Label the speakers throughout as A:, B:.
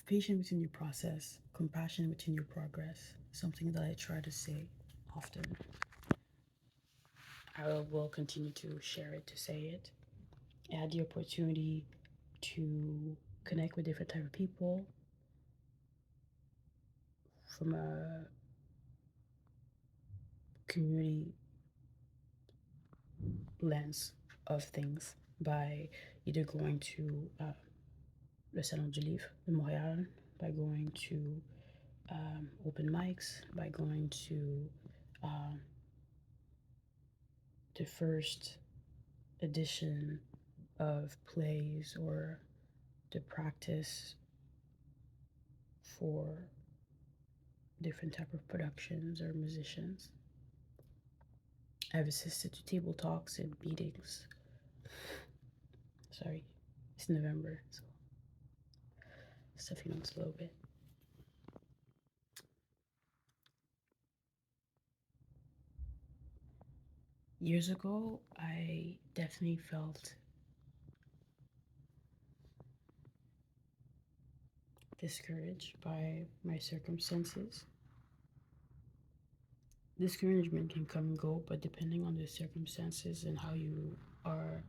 A: Patient within your process, compassion within your progress. Something that I try to say often. I will continue to share it, to say it. I had the opportunity to connect with different type of people from a community lens of things by either going to le Salon du Livre de Montréal, by going to open mics, by going to um, the first edition of plays or the practice for different type of productions or musicians. I've assisted to table talks and meetings. Sorry, it's November, so stuffy notes a little bit. Years ago, I definitely felt discouraged by my circumstances. Discouragement can come and go, but depending on the circumstances and how you are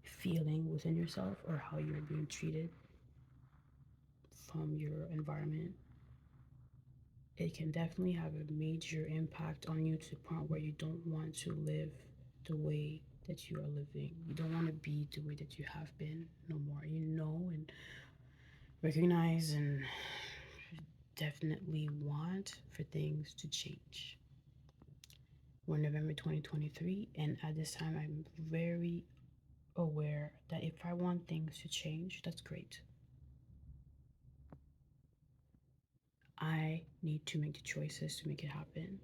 A: feeling within yourself or how you're being treated from your environment, it can definitely have a major impact on you to the point where you don't want to live the way that you are living. You don't want to be the way that you have been no more. You know and recognize and definitely want for things to change. We're November 2023, and at this time, I'm very aware that if I want things to change, that's great. I need to make the choices to make it happen.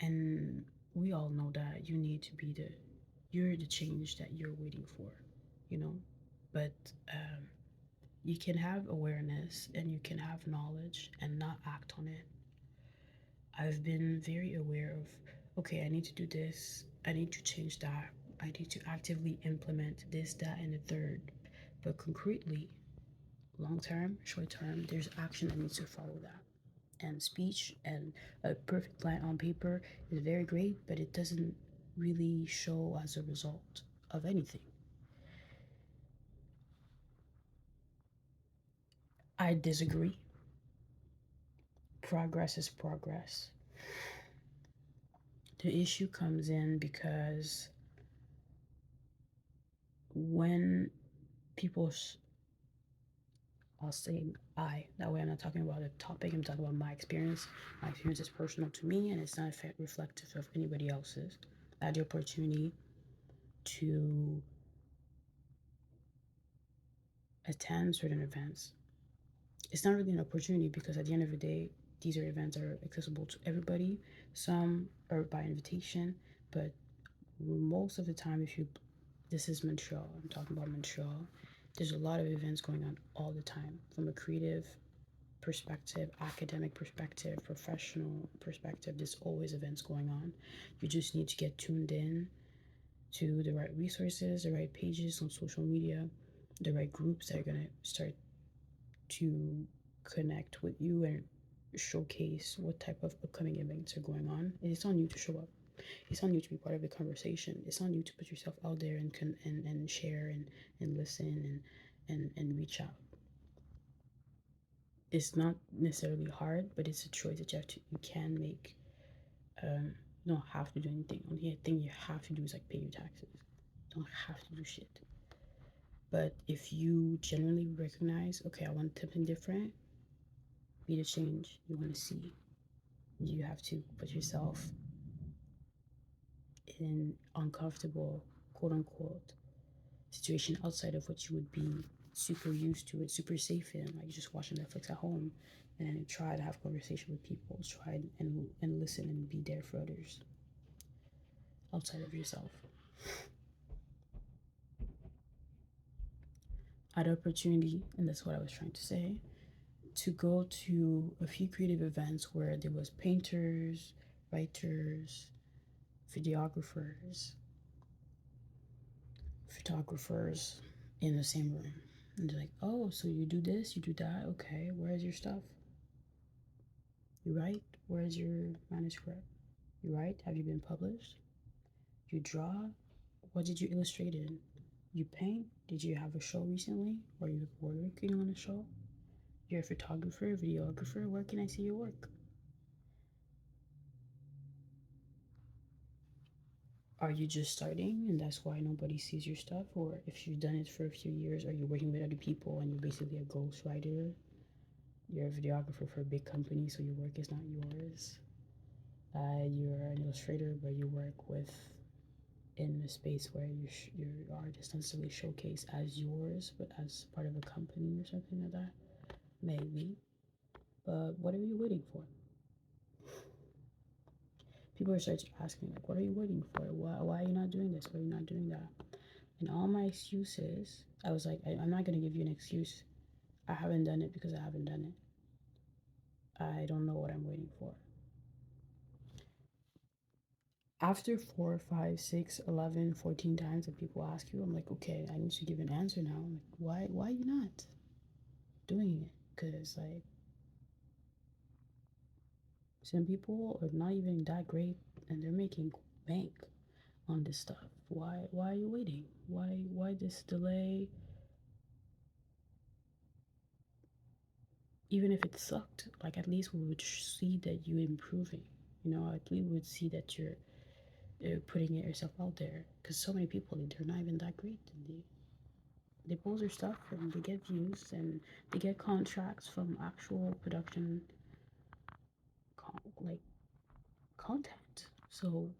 A: And we all know that you need to be you're the change that you're waiting for, you know? But you can have awareness and you can have knowledge and not act on it. I've been very aware of, okay, I need to do this, I need to change that, I need to actively implement this, that, and the third. But concretely, long term, short term, there's action that needs to follow that. And speech and a perfect plan on paper is very great, but it doesn't really show as a result of anything. I disagree. Progress is progress. The issue comes in because when people, I'll say that way I'm not talking about a topic, I'm talking about my experience. My experience is personal to me and it's not reflective of anybody else's. I had the opportunity to attend certain events. It's not really an opportunity because at the end of the day, these events are accessible to everybody. Some are by invitation, but most of the time, this is Montreal, I'm talking about Montreal, there's a lot of events going on all the time from a creative perspective, academic perspective, professional perspective. There's always events going on. You just need to get tuned in to the right resources, the right pages on social media, the right groups that are going to start to connect with you and showcase what type of upcoming events are going on. And it's on you to show up. It's on you to be part of the conversation. It's on you to put yourself out there and share and listen and reach out. It's not necessarily hard, but it's a choice that you can make. You don't have to do anything. Only thing you have to do is like pay your taxes. You don't have to do shit. But if you generally recognize, okay, I want something different, be the change you want to see. You have to put yourself in an uncomfortable, quote unquote, situation outside of what you would be super used to and super safe in, like just watching Netflix at home, and then try to have conversation with people, try and listen and be there for others outside of yourself. I had an opportunity, and that's what I was trying to say, to go to a few creative events where there was painters, writers, videographers, photographers, in the same room. And they're like, oh, so you do this, you do that. Okay, where's your stuff? You write? Where's your manuscript? You write? Have you been published? You draw? What did you illustrate in? You paint? Did you have a show recently? Or you working on a show? You're a photographer, videographer. Where can I see your work? Are you just starting and that's why nobody sees your stuff? Or if you've done it for a few years, are you working with other people and you're basically a ghostwriter? You're a videographer for a big company, so your work is not yours. You're an illustrator, but you work with in a space where your art is not necessarily showcased as yours, but as part of a company or something like that. Maybe. But what are you waiting for? People are starting asking, like, what are you waiting for? Why are you not doing this? Why are you not doing that? And all my excuses, I was like, I'm not going to give you an excuse. I haven't done it because I haven't done it. I don't know what I'm waiting for. After 4, 5, 6, 11, 14 times that people ask you, I'm like, okay, I need to give an answer now. I'm like, why are you not doing it? Because, like, some people are not even that great and they're making bank on this stuff. Why are you waiting? Why this delay? Even if it sucked, like at least we would see that you're improving. You know, at least we would see that you're putting yourself out there. Because so many people, they're not even that great. And they post their stuff and they get views and they get contracts from actual production, like content. So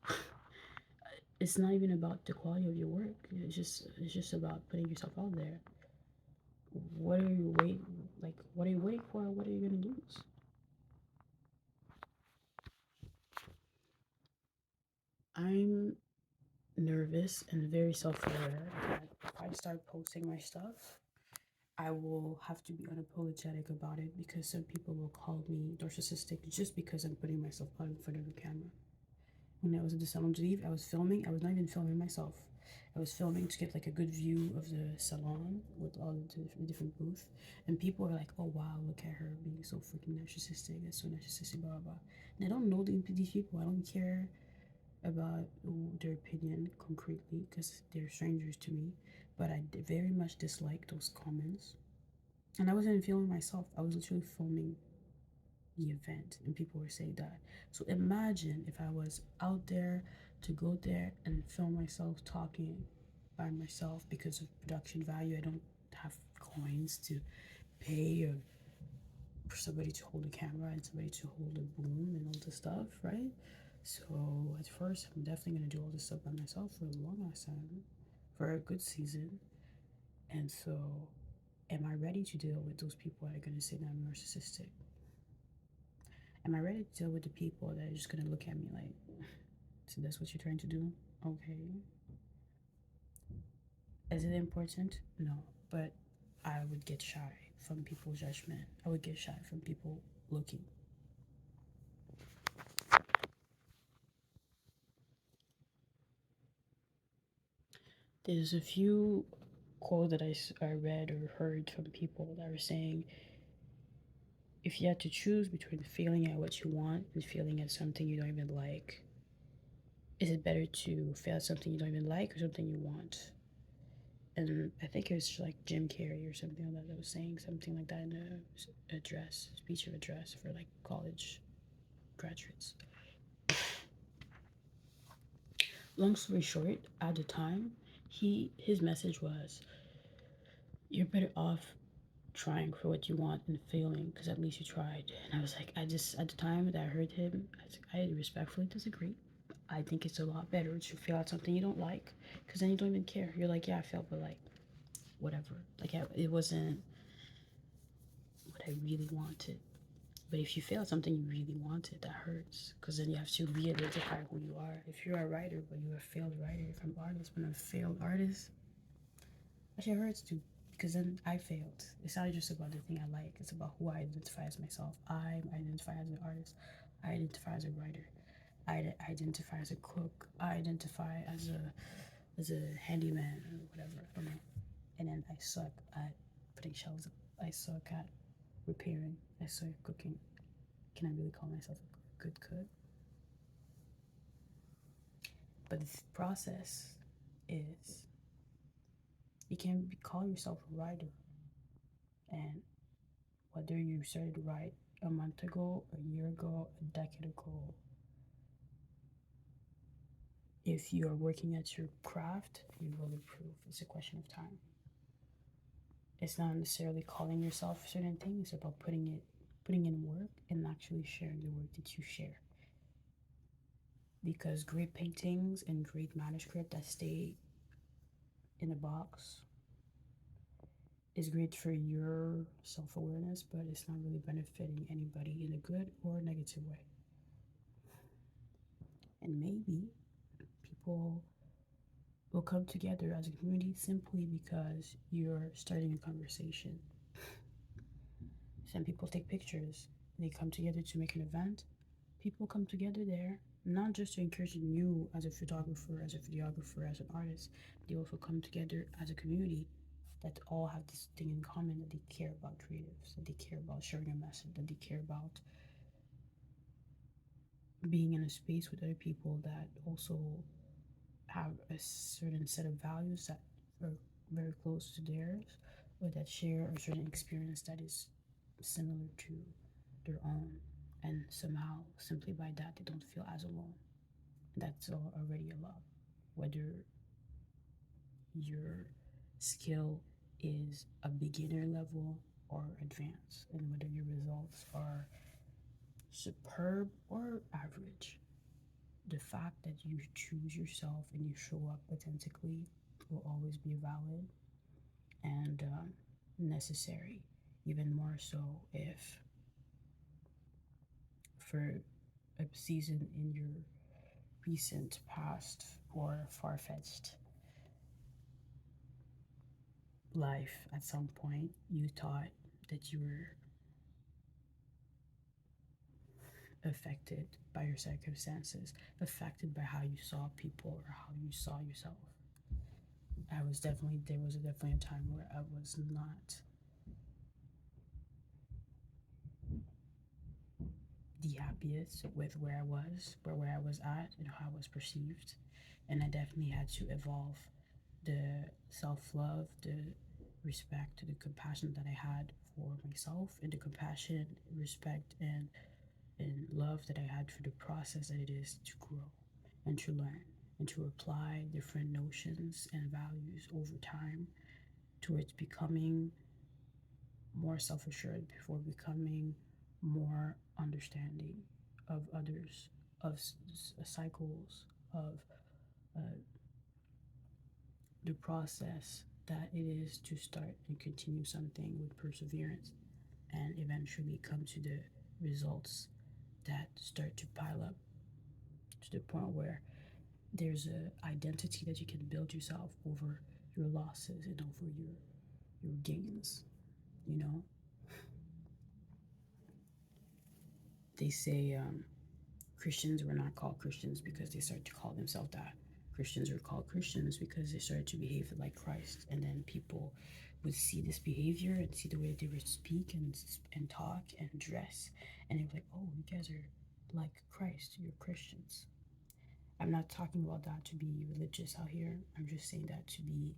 A: it's not even about the quality of your work. It's just about putting yourself out there. What are you waiting? Like, what are you waiting for? What are you gonna lose? I'm nervous and very self-aware that if I start posting my stuff, I will have to be unapologetic about it because some people will call me narcissistic just because I'm putting myself out in front of a camera. When I was at the salon de livre, I was filming. I was not even filming myself. I was filming to get like a good view of the salon with all the different booths. And people were like, oh wow, look at her being so freaking narcissistic. That's so narcissistic, blah, blah, blah. And I don't know these people. I don't care about their opinion concretely because they're strangers to me. But I very much dislike those comments. And I wasn't filming myself. I was literally filming the event and people were saying that. So imagine if I was out there to go there and film myself talking by myself because of production value. I don't have coins to pay or for somebody to hold a camera and somebody to hold a boom and all this stuff, right? So at first I'm definitely gonna do all this stuff by myself for a long ass time, for a good season. And so am I ready to deal with those people that are gonna say that I'm narcissistic? Am I ready to deal with the people that are just gonna look at me like, so that's what you're trying to do? Okay. Is it important? No. But I would get shy from people's judgment. I would get shy from people looking. There's a few quotes that I read or heard from people that were saying if you had to choose between failing at what you want and failing at something you don't even like, is it better to fail at something you don't even like or something you want? And I think it was like Jim Carrey or something like that was saying something like that in a address, speech of address for like college graduates. Long story short, at the time, his message was, "You're better off trying for what you want and failing because at least you tried." And I was like, I just at the time that I heard him, I respectfully disagree. I think it's a lot better to fail at something you don't like because then you don't even care. You're like, yeah, I failed, but like, whatever. Like, it wasn't what I really wanted. But if you fail at something you really wanted, that hurts because then you have to re-identify who you are. If you're a writer, but you're a failed writer, if I'm an artist, but I'm a failed artist, that shit hurts too. Because then I failed. It's not just about the thing I like. It's about who I identify as myself. I identify as an artist. I identify as a writer. I identify as a cook. I identify as a handyman or whatever. I don't know. and then I suck at putting shelves up. I suck at repairing. I suck at cooking. Can I really call myself a good cook? But the process is you can call yourself a writer, and whether you started to write a month ago, a year ago, a decade ago, if you are working at your craft, you will improve. It's a question of time. It's not necessarily calling yourself certain things, it's about putting in work and actually sharing the work that you share. Because great paintings and great manuscript that stay in a box is great for your self-awareness, but it's not really benefiting anybody in a good or negative way. And maybe people will come together as a community simply because you're starting a conversation. Some people take pictures, they come together to make an event. People come together there not just to encourage you as a photographer, as a videographer, as an artist. They also come together as a community that all have this thing in common, that they care about creatives, that they care about sharing a message, that they care about being in a space with other people that also have a certain set of values that are very close to theirs, or that share a certain experience that is similar to their own. And somehow, simply by that, they don't feel as alone. That's already a lot. Whether your skill is a beginner level or advanced, and whether your results are superb or average, the fact that you choose yourself and you show up authentically will always be valid and necessary, even more so if for a season in your recent past or far-fetched life at some point you thought that you were affected by your circumstances, affected by how you saw people or how you saw yourself. There was definitely a time where I was not the happiest with where I was at, and how I was perceived. And I definitely had to evolve the self love, the respect, the compassion that I had for myself, and the compassion, respect, and love that I had for the process that it is to grow and to learn and to apply different notions and values over time towards becoming more self assured, before becoming more understanding of others, of cycles, of uh, the process that it is to start and continue something with perseverance and eventually come to the results that start to pile up to the point where there's a identity that you can build yourself over your losses and over your gains. You know, they say Christians were not called Christians because they started to call themselves that. Christians were called Christians because they started to behave like Christ, and then people would see this behavior and see the way they would speak and talk and dress, and they were like, "Oh, you guys are like Christ. You're Christians." I'm not talking about that to be religious out here. I'm just saying that to be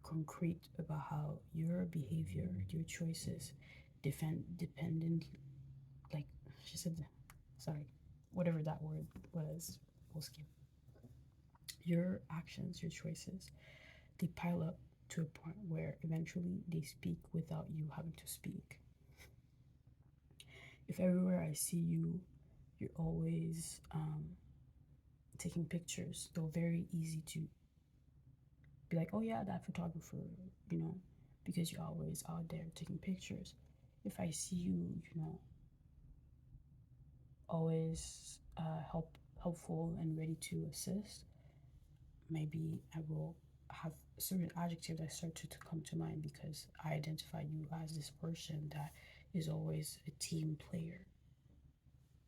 A: concrete about how your behavior, your choices, dependent, like she said, sorry, whatever that word was, we'll skip. Your actions, your choices, they pile up to a point where eventually they speak without you having to speak. If everywhere I see you, you're always taking pictures, though very easy to be like, oh yeah, that photographer, you know, because you're always out there taking pictures. If I see you, you know, always helpful and ready to assist, maybe I will have certain adjectives that start to come to mind because I identify you as this person that is always a team player.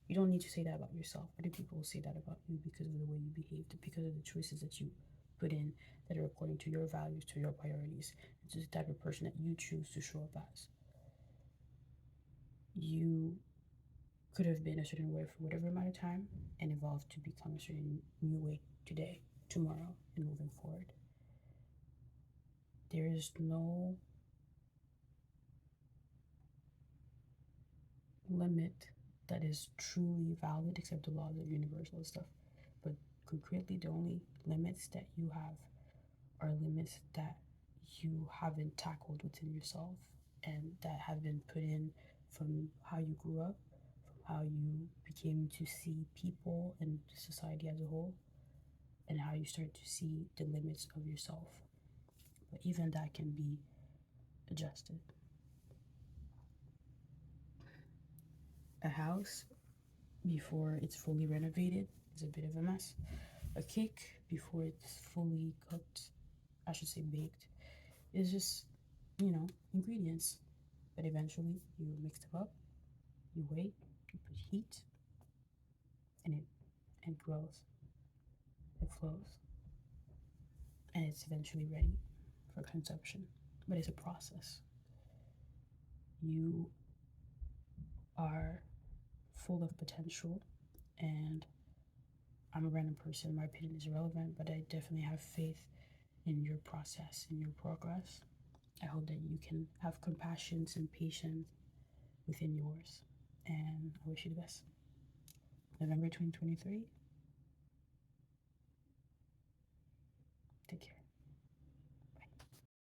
A: You don't need to say that about yourself. Other people will say that about you because of the way you behave, because of the choices that you put in that are according to your values, to your priorities, to the type of person that you choose to show up as. You could have been a certain way for whatever amount of time and evolved to become a certain new way today, tomorrow, and moving forward. There is no limit that is truly valid except the laws of universal stuff. But concretely, the only limits that you have are limits that you haven't tackled within yourself and that have been put in from how you grew up, from how you became to see people and society as a whole, and how you start to see the limits of yourself. But even that can be adjusted. A house, before it's fully renovated, is a bit of a mess. A cake, before it's fully cooked, I should say baked, is just, ingredients. But eventually, you mix them up, you wait, you put heat, and it grows, it flows, and it's eventually ready for consumption. But it's a process. You are full of potential, and I'm a random person. My opinion is irrelevant, but I definitely have faith in your process, in your progress. I hope that you can have compassion and patience within yours. And I wish you the best. November 2023,